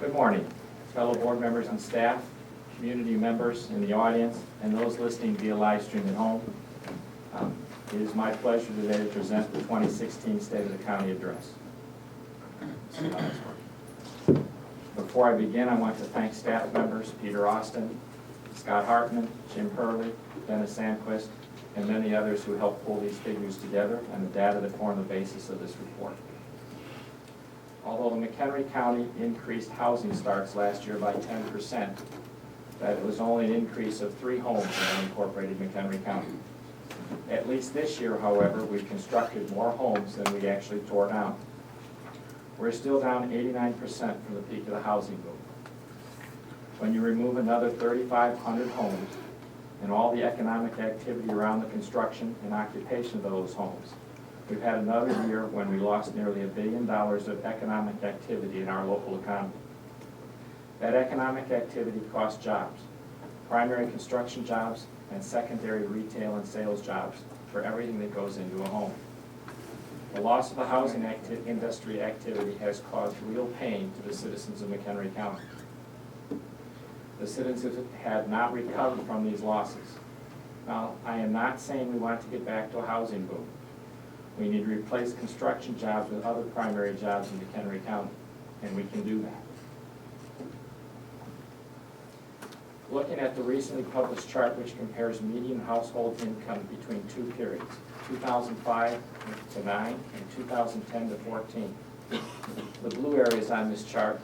Good morning, fellow board members and staff, community members in the audience, and those listening via live stream at home. It is my pleasure today to present the 2016 State of the County Address. Before I begin, I want to thank staff members Peter Austin, Scott Hartman, Jim Hurley, Dennis Sandquist, and many others who helped pull these figures together and the data that form the basis of this report. Although the McHenry County increased housing starts last year by 10%, that it was only an increase of 3 homes in unincorporated McHenry County. At least this year, however, we constructed more homes than we actually tore down. We're still down 89% from the peak of the housing boom. When you remove another 3,500 homes and all the economic activity around the construction and occupation of those homes, we've had another year when we lost nearly $1 billion of economic activity in our local economy. That economic activity costs jobs, primary construction jobs, and secondary retail and sales jobs for everything that goes into a home. The loss of the housing industry activity has caused real pain to the citizens of McHenry County. The citizens have not recovered from these losses. Now, I am not saying we want to get back to a housing boom. We need to replace construction jobs with other primary jobs in McHenry County, and we can do that. Looking at the recently published chart which compares median household income between 2 periods, 2005 to 9 and 2010 to 14. The blue areas on this chart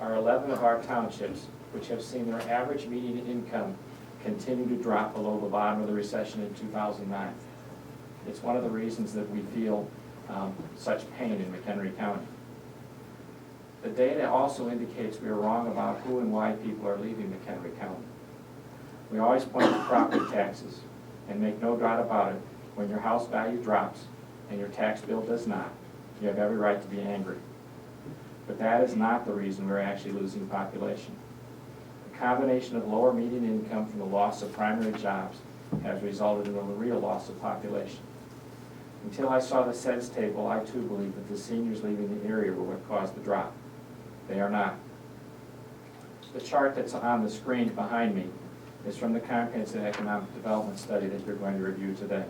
are 11 of our townships which have seen their average median income continue to drop below the bottom of the recession in 2009. It's one of the reasons that we feel such pain in McHenry County. The data also indicates we are wrong about who and why people are leaving McHenry County. We always point to property taxes, and make no doubt about it, when your house value drops and your tax bill does not, you have every right to be angry. But that is not the reason we're actually losing population. The combination of lower median income from the loss of primary jobs has resulted in a real loss of population. Until I saw the SEDS table, I too believed that the seniors leaving the area were what caused the drop. They are not. The chart that's on the screen behind me is from the Comprehensive Economic Development Study that you're going to review today.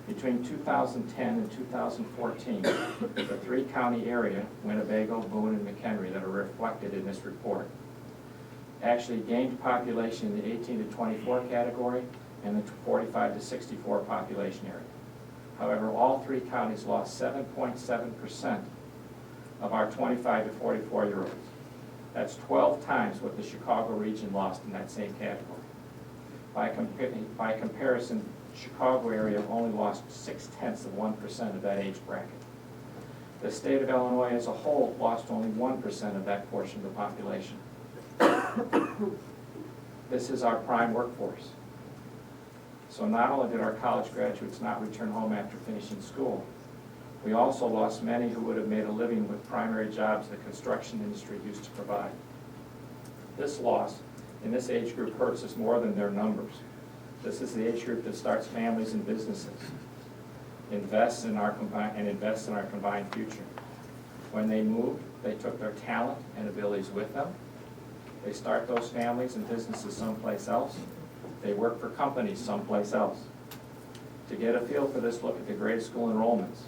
Between 2010 and 2014, the 3-county area, Winnebago, Boone, and McHenry, that are reflected in this report, actually gained population in the 18 to 24 category and the 45 to 64 population area. However, all 3 counties lost 7.7% of our 25 to 44-year-olds. That's 12 times what the Chicago region lost in that same category. By comparison, Chicago area only lost 0.6% of that age bracket. The state of Illinois as a whole lost only 1% of that portion of the population. This is our prime workforce. So not only did our college graduates not return home after finishing school, we also lost many who would have made a living with primary jobs the construction industry used to provide. This loss in this age group hurts us more than their numbers. This is the age group that starts families and businesses, invests in our combined future. When they moved, they took their talent and abilities with them. They start those families and businesses someplace else. They work for companies someplace else. To get a feel for this, look at the grade school enrollments.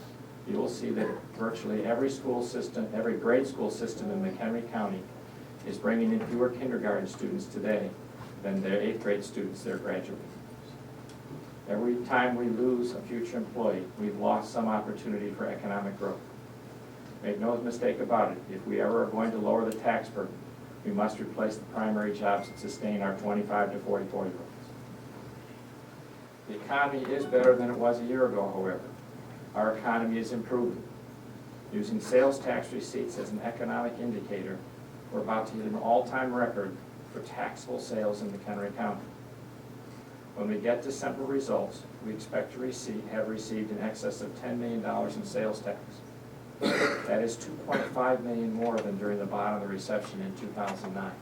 You will see that virtually every grade school system in McHenry County is bringing in fewer kindergarten students today than their 8th grade students they're graduating. Every time we lose a future employee, we've lost some opportunity for economic growth. Make no mistake about it, if we ever are going to lower the tax burden, we must replace the primary jobs that sustain our 25 to 44-year-olds. The economy is better than it was a year ago, however. Our economy is improving. Using sales tax receipts as an economic indicator, we're about to hit an all-time record for taxable sales in McHenry County. When we get December results, we expect to have received in excess of $10 million in sales tax. That is $2.5 million more than during the bottom of the recession in 2009.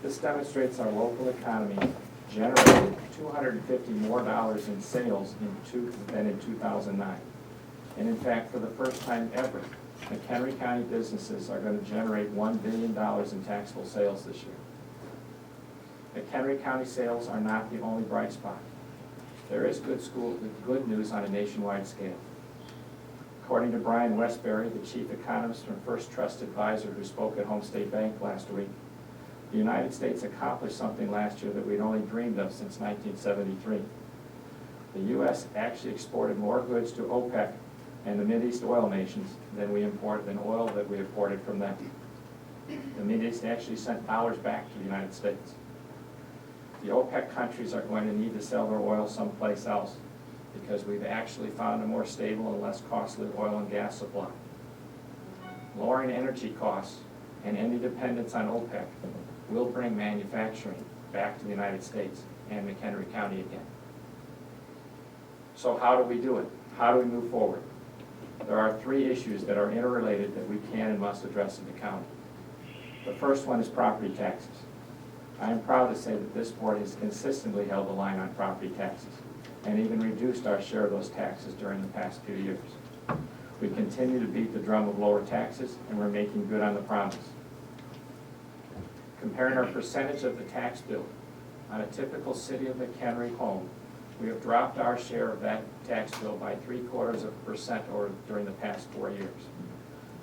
This demonstrates our local economy generated $250 more in sales than in 2009. And in fact, for the first time ever, McHenry County businesses are going to generate $1 billion in taxable sales this year. McHenry County sales are not the only bright spot. There is good news on a nationwide scale. According to Brian Westbury, the chief economist from First Trust Advisor who spoke at Home State Bank last week, the United States accomplished something last year that we'd only dreamed of since 1973. The U.S. actually exported more goods to OPEC and the Mideast oil nations than oil that we imported from them. The Mideast actually sent dollars back to the United States. The OPEC countries are going to need to sell their oil someplace else because we've actually found a more stable and less costly oil and gas supply. Lowering energy costs and any dependence on OPEC will bring manufacturing back to the United States and McHenry County again. So how do we do it? How do we move forward? There are three issues that are interrelated that we can and must address in the county. The first one is property taxes. I am proud to say that this board has consistently held the line on property taxes and even reduced our share of those taxes during the past few years. We continue to beat the drum of lower taxes, and we're making good on the promise. Comparing our percentage of the tax bill on a typical City of McHenry home, we have dropped our share of that tax bill by 0.75% during the past 4 years.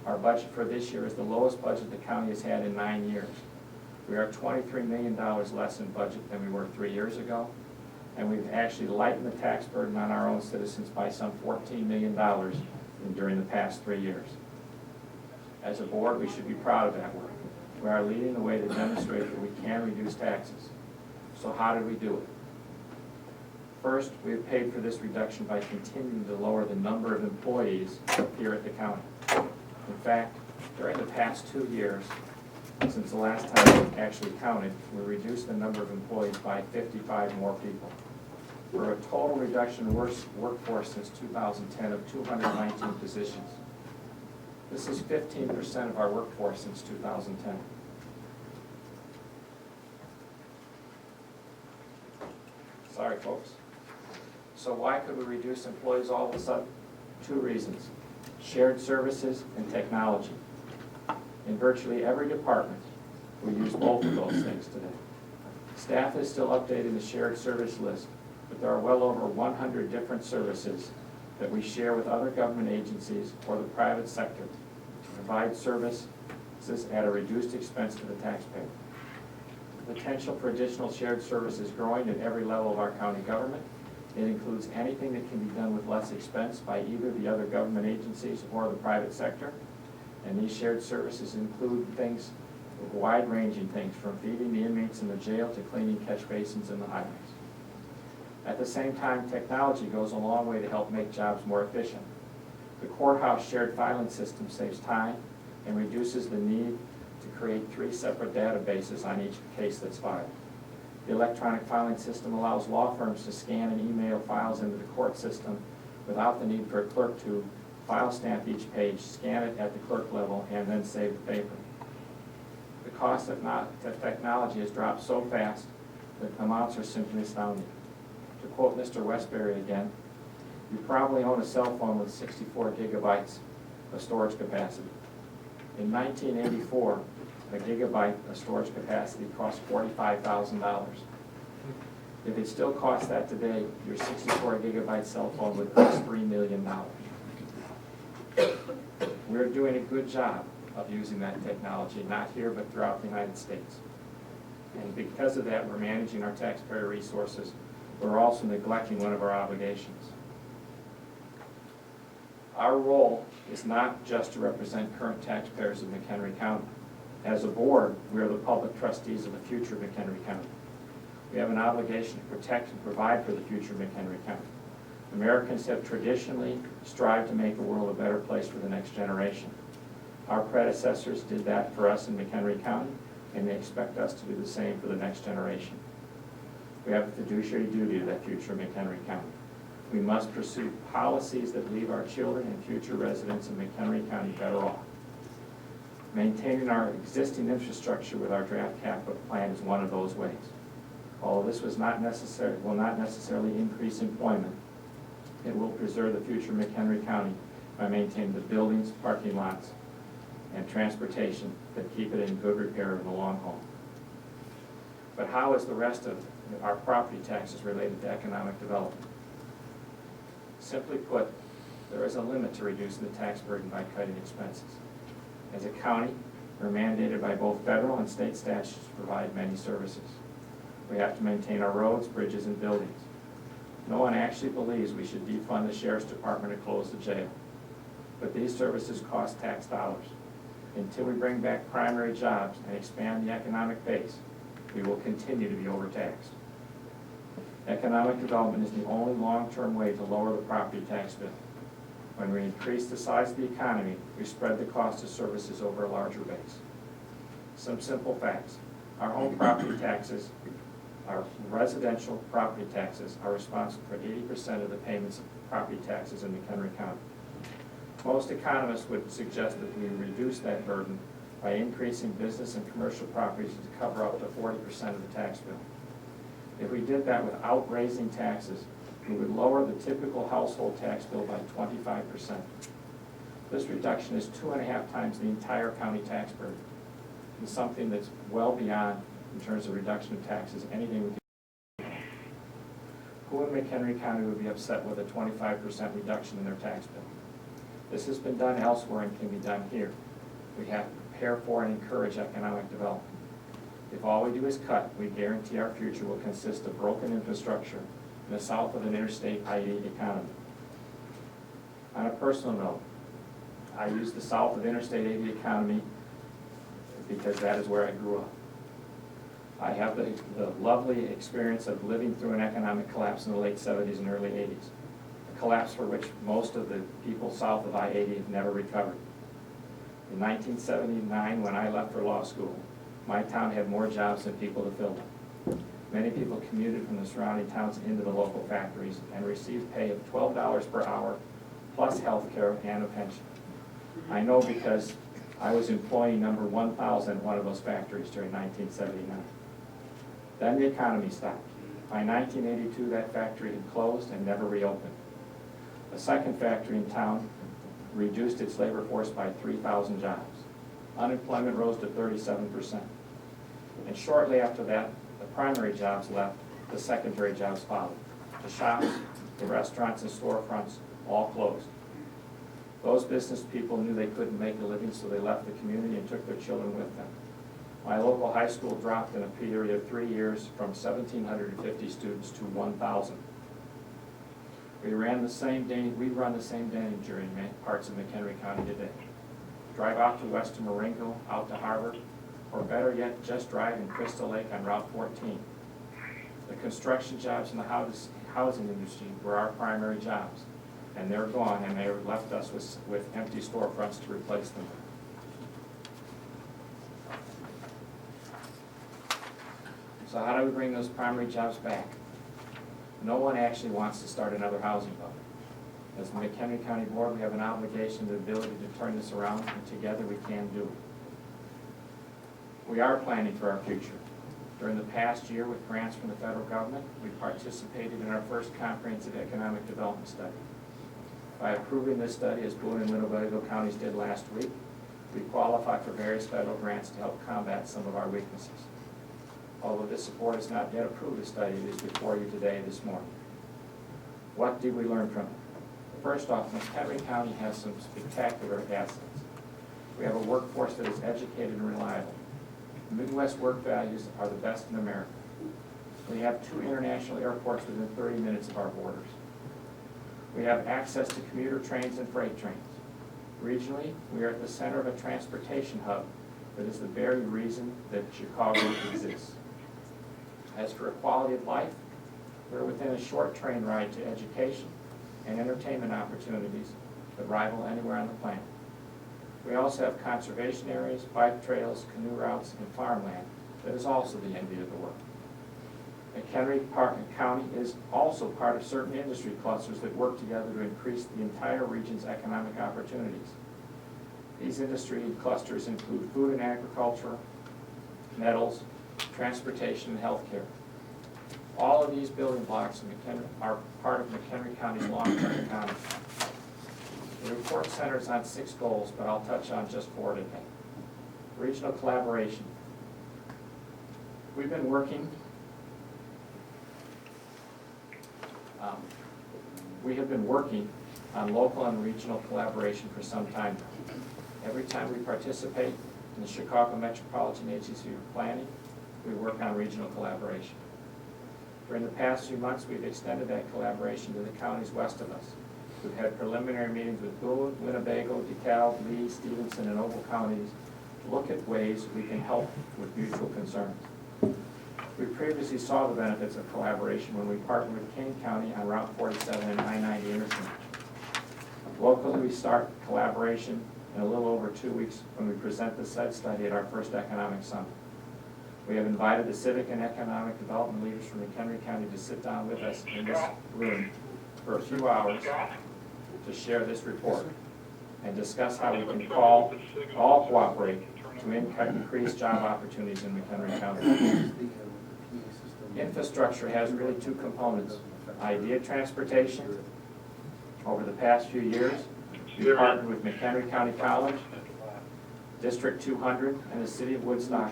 Our budget for this year is the lowest budget the county has had in 9 years. We are $23 million less in budget than we were 3 years ago, and we've actually lightened the tax burden on our own citizens by some $14 million during the past 3 years. As a board, we should be proud of that work. We are leading the way to demonstrate that we can reduce taxes. So how did we do it? First, we have paid for this reduction by continuing to lower the number of employees here at the county. In fact, during the past 2 years, since the last time we actually counted, we reduced the number of employees by 55 more people. For a total reduction in workforce since 2010 of 219 positions. This is 15% of our workforce since 2010. Sorry, folks. So why could we reduce employees all of a sudden? 2 reasons: shared services and technology. In virtually every department, we use both of those things today. Staff is still updating the shared service list, but there are well over 100 different services that we share with other government agencies or the private sector to provide services at a reduced expense to the taxpayer. The potential for additional shared service is growing at every level of our county government. It includes anything that can be done with less expense by either the other government agencies or the private sector. And these shared services include things, wide-ranging things, from feeding the inmates in the jail to cleaning catch basins in the highways. At the same time, technology goes a long way to help make jobs more efficient. The courthouse shared filing system saves time and reduces the need to create 3 separate databases on each case that's filed. The electronic filing system allows law firms to scan and email files into the court system without the need for a clerk to file stamp each page, scan it at the clerk level, and then save the paper. The cost of technology has dropped so fast that the amounts are simply astounding. To quote Mr. Westbury again, you probably own a cell phone with 64 gigabytes of storage capacity. In 1984, a gigabyte of storage capacity cost $45,000. If it still costs that today, your 64 gigabyte cell phone would cost $3 million. We're doing a good job of using that technology, not here, but throughout the United States. And because of that, we're managing our taxpayer resources. We're also neglecting one of our obligations. Our role is not just to represent current taxpayers of McHenry County. As a board, we are the public trustees of the future of McHenry County. We have an obligation to protect and provide for the future of McHenry County. Americans have traditionally strived to make the world a better place for the next generation. Our predecessors did that for us in McHenry County, and they expect us to do the same for the next generation. We have a fiduciary duty to that future of McHenry County. We must pursue policies that leave our children and future residents of McHenry County better off. Maintaining our existing infrastructure with our draft capital plan is one of those ways. Although this will not necessarily increase employment, it will preserve the future of McHenry County by maintaining the buildings, parking lots, and transportation that keep it in good repair in the long haul. But how is the rest of our property taxes related to economic development? Simply put, there is a limit to reducing the tax burden by cutting expenses. As a county, we're mandated by both federal and state statutes to provide many services. We have to maintain our roads, bridges, and buildings. No one actually believes we should defund the sheriff's department and close the jail. But these services cost tax dollars. Until we bring back primary jobs and expand the economic base, we will continue to be overtaxed. Economic development is the only long-term way to lower the property tax bill. When we increase the size of the economy, we spread the cost of services over a larger base. Some simple facts. Our home property taxes, our residential property taxes, are responsible for 80% of the payments of property taxes in McHenry County. Most economists would suggest that we reduce that burden by increasing business and commercial properties to cover up to 40% of the tax bill. If we did that without raising taxes, we would lower the typical household tax bill by 25%. This reduction is 2.5 times the entire county tax burden, and something that's well beyond, in terms of reduction of taxes, anything we can. Who in McHenry County would be upset with a 25% reduction in their tax bill? This has been done elsewhere and can be done here. We have to prepare for and encourage economic development. If all we do is cut, we guarantee our future will consist of broken infrastructure in the south of an interstate I-80 economy. On a personal note, I use the south of interstate 80 economy because that is where I grew up. I have the lovely experience of living through an economic collapse in the late 70s and early 80s, a collapse for which most of the people south of I-80 have never recovered. In 1979, when I left for law school, my town had more jobs than people to fill them. Many people commuted from the surrounding towns into the local factories and received pay of $12 per hour, plus health care and a pension. I know because I was employee number 1,000 at one of those factories during 1979. Then the economy stopped. By 1982, that factory had closed and never reopened. A second factory in town reduced its labor force by 3,000 jobs. Unemployment rose to 37%. And shortly after that, the primary jobs left, the secondary jobs followed. The shops, the restaurants and storefronts all closed. Those business people knew they couldn't make a living, so they left the community and took their children with them. My local high school dropped in a period of 3 years from 1,750 students to 1,000. We run the same danger in parts of McHenry County today. Drive out to western Marengo, out to Harbor, or better yet, just drive in Crystal Lake on Route 14. The construction jobs in the housing industry were our primary jobs, and they're gone, and they left us with empty storefronts to replace them. So how do we bring those primary jobs back? No one actually wants to start another housing bubble. As the McHenry County Board, we have an obligation, the ability to turn this around, and together we can do it. We are planning for our future. During the past year, with grants from the federal government, we participated in our first comprehensive economic development study. By approving this study, as Boone and Winnebago counties did last week, we qualify for various federal grants to help combat some of our weaknesses. Although this board has not yet approved the study, it is before you today, this morning. What did we learn from it? First off, McHenry County has some spectacular assets. We have a workforce that is educated and reliable. Midwest work values are the best in America. We have 2 international airports within 30 minutes of our borders. We have access to commuter trains and freight trains. Regionally, we are at the center of a transportation hub that is the very reason that Chicago exists. As for quality of life, we're within a short train ride to education and entertainment opportunities that rival anywhere on the planet. We also have conservation areas, bike trails, canoe routes, and farmland that is also the envy of the world. McHenry County is also part of certain industry clusters that work together to increase the entire region's economic opportunities. These industry clusters include food and agriculture, metals, transportation, and healthcare. All of these building blocks in are part of McHenry County's long-term economy. The report centers on 6 goals, but I'll touch on just 4 today. Regional collaboration. We've been working, we have been working on local and regional collaboration for some time now. Every time we participate in the Chicago Metropolitan Agency for Planning, we work on regional collaboration. During the past few months, we've extended that collaboration to the counties west of us. We've had preliminary meetings with Boone, Winnebago, DeKalb, Lee, Stevenson, and Ogle counties to look at ways we can help with mutual concerns. We previously saw the benefits of collaboration when we partnered with Kane County on Route 47 and I-90 interchange. Locally, we start collaboration in a little over 2 weeks when we present the said study at our first economic summit. We have invited the civic and economic development leaders from McHenry County to sit down with us in this room for a few hours to share this report and discuss how we can all cooperate to increase job opportunities in McHenry County. Infrastructure has really 2 components. Idea transportation. Over the past few years, we partnered with McHenry County College, District 200, and the City of Woodstock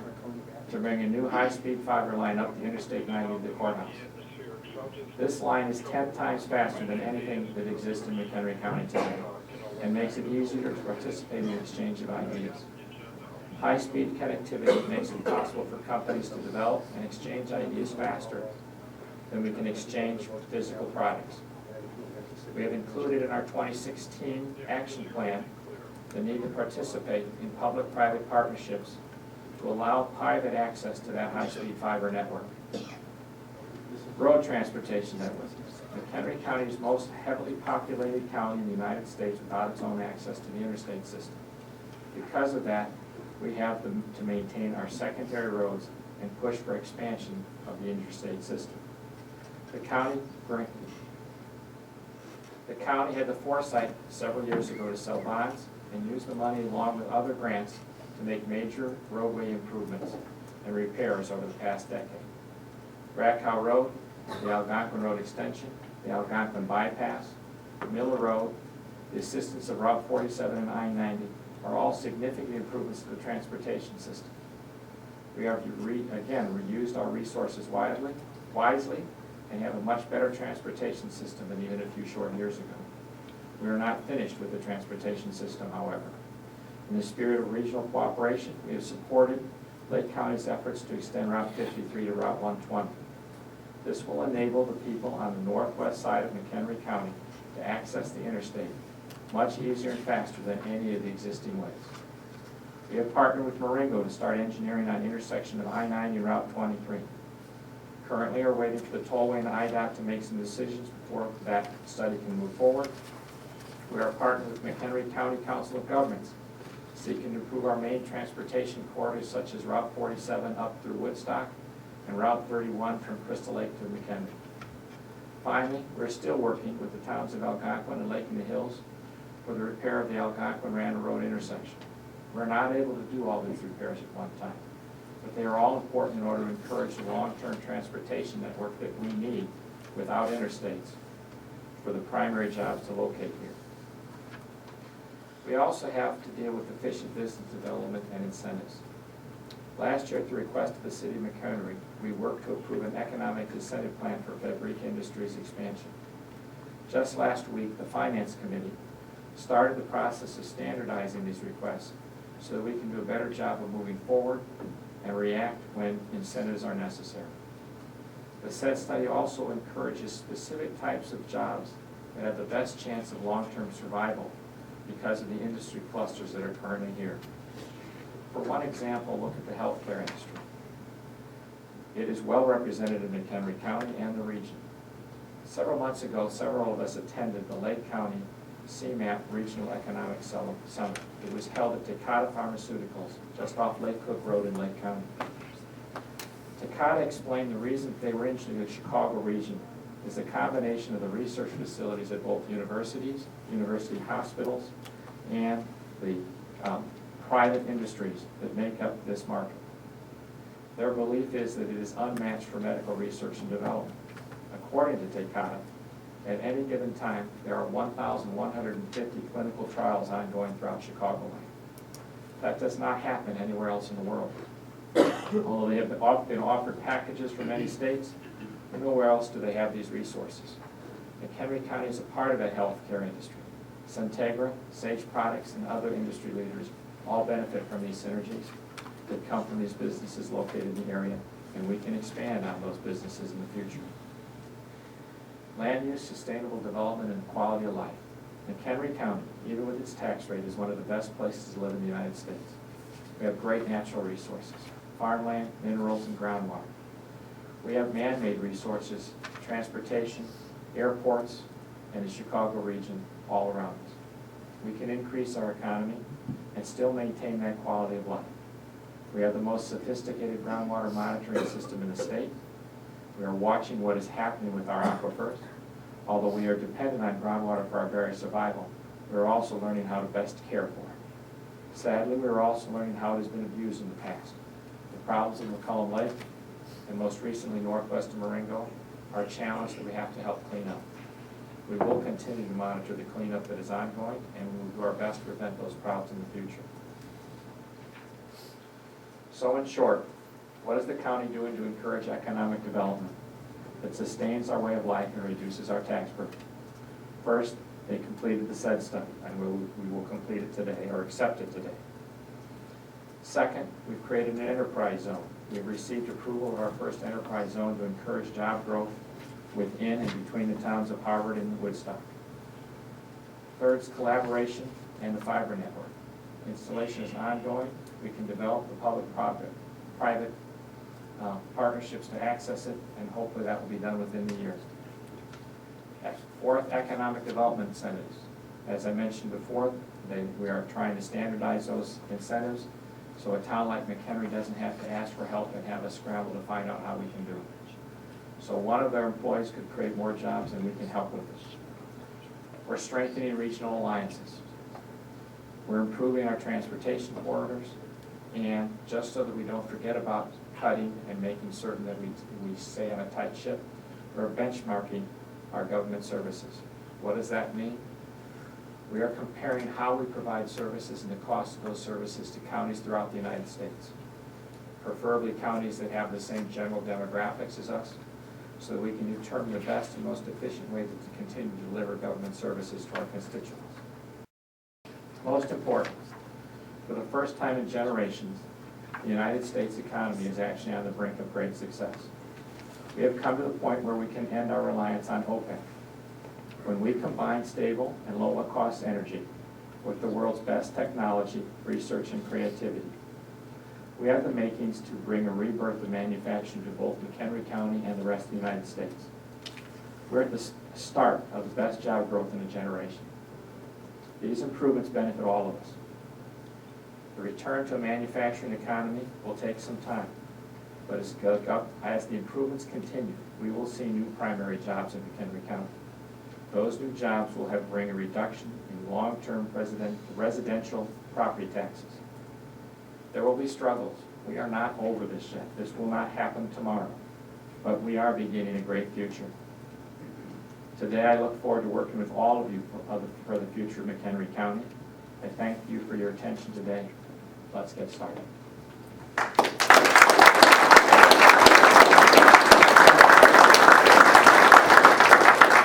to bring a new high-speed fiber line up the Interstate 90 to the courthouse. This line is 10 times faster than anything that exists in McHenry County today and makes it easier to participate in the exchange of ideas. High-speed connectivity makes it possible for companies to develop and exchange ideas faster than we can exchange physical products. We have included in our 2016 action plan the need to participate in public-private partnerships to allow private access to that high-speed fiber network. Road transportation network. McHenry County is the most heavily populated county in the United States without its own access to the interstate system. Because of that, we have to maintain our secondary roads and push for expansion of the interstate system. The county had the foresight several years ago to sell bonds and use the money along with other grants to make major roadway improvements and repairs over the past decade. Rakow Road, the Algonquin Road Extension, the Algonquin Bypass, Miller Road, the assistance of Route 47 and I-90 are all significant improvements to the transportation system. We have again reused our resources wisely and have a much better transportation system than even a few short years ago. We are not finished with the transportation system, however. In the spirit of regional cooperation, we have supported Lake County's efforts to extend Route 53 to Route 120. This will enable the people on the northwest side of McHenry County to access the interstate much easier and faster than any of the existing ways. We have partnered with Marengo to start engineering on intersection of I-90 and Route 23. Currently are waiting for the tollway and IDOT to make some decisions before that study can move forward. We are partnered with McHenry County Council of Governments, seeking to improve our main transportation corridors such as Route 47 up through Woodstock and Route 31 from Crystal Lake to McHenry. Finally, we're still working with the towns of Algonquin and Lake in the Hills for the repair of the Algonquin-Randall Road intersection. We're not able to do all these repairs at one time, but they are all important in order to encourage the long-term transportation network that we need without interstates for the primary jobs to locate here. We also have to deal with efficient business development and incentives. Last year, at the request of the City of McHenry, we worked to approve an economic incentive plan for Fabrica Industries expansion. Just last week, the Finance Committee started the process of standardizing these requests so that we can do a better job of moving forward and react when incentives are necessary. The said study also encourages specific types of jobs that have the best chance of long-term survival because of the industry clusters that are currently here. For one example, look at the healthcare industry. It is well represented in McHenry County and the region. Several months ago, several of us attended the Lake County CMAP Regional Economic Summit. It was held at Takata Pharmaceuticals, just off Lake Cook Road in Lake County. Takata explained the reason they were interested in the Chicago region is the combination of the research facilities at both universities, university hospitals, and the private industries that make up this market. Their belief is that it is unmatched for medical research and development. According to Takata, At any given time, there are 1,150 clinical trials ongoing throughout Chicagoland. That does not happen anywhere else in the world. Although they have been offered packages from many states, nowhere else do they have these resources. McHenry County is a part of that healthcare industry. Centegra, Sage Products, and other industry leaders all benefit from these synergies that come from these businesses located in the area, and we can expand on those businesses in the future. Land use, sustainable development, and quality of life. McHenry County, even with its tax rate, is one of the best places to live in the United States. We have great natural resources, farmland, minerals, and groundwater. We have man-made resources, transportation, airports, and the Chicago region all around us. We can increase our economy and still maintain that quality of life. We have the most sophisticated groundwater monitoring system in the state. We are watching what is happening with our aquifers. Although we are dependent on groundwater for our very survival, we are also learning how to best care for it. Sadly, we are also learning how it has been abused in the past. The problems of McCollum Lake, and most recently northwest of Marengo, are a challenge that we have to help clean up. We will continue to monitor the cleanup that is ongoing, and we will do our best to prevent those problems in the future. So in short, what is the county doing to encourage economic development that sustains our way of life and reduces our tax burden? First, they completed the said study, and we will complete it today, or accept it today. Second, we've created an enterprise zone. We've received approval of our first enterprise zone to encourage job growth within and between the towns of Harvard and Woodstock. Third is collaboration and the fiber network. Installation is ongoing. We can develop the public-private partnerships to access it, and hopefully that will be done within the year. Fourth, economic development incentives. As I mentioned before, we are trying to standardize those incentives so a town like McHenry doesn't have to ask for help and have us scramble to find out how we can do it. So one of their employees could create more jobs, and we can help with this. We're strengthening regional alliances. We're improving our transportation corridors, and just so that we don't forget about cutting and making certain that we stay on a tight ship, we're benchmarking our government services. What does that mean? We are comparing how we provide services and the cost of those services to counties throughout the United States, preferably counties that have the same general demographics as us, so that we can determine the best and most efficient way to continue to deliver government services to our constituents. Most important, for the first time in generations, the United States economy is actually on the brink of great success. We have come to the point where we can end our reliance on OPEC. When we combine stable and low-cost energy with the world's best technology, research, and creativity, we have the makings to bring a rebirth of manufacturing to both McHenry County and the rest of the United States. We're at the start of the best job growth in a generation. These improvements benefit all of us. The return to a manufacturing economy will take some time, but as the improvements continue, we will see new primary jobs in McHenry County. Those new jobs will bring a reduction in long-term residential property taxes. There will be struggles. We are not over this yet. This will not happen tomorrow, but we are beginning a great future. Today, I look forward to working with all of you for the future of McHenry County. I thank you for your attention today. Let's get started.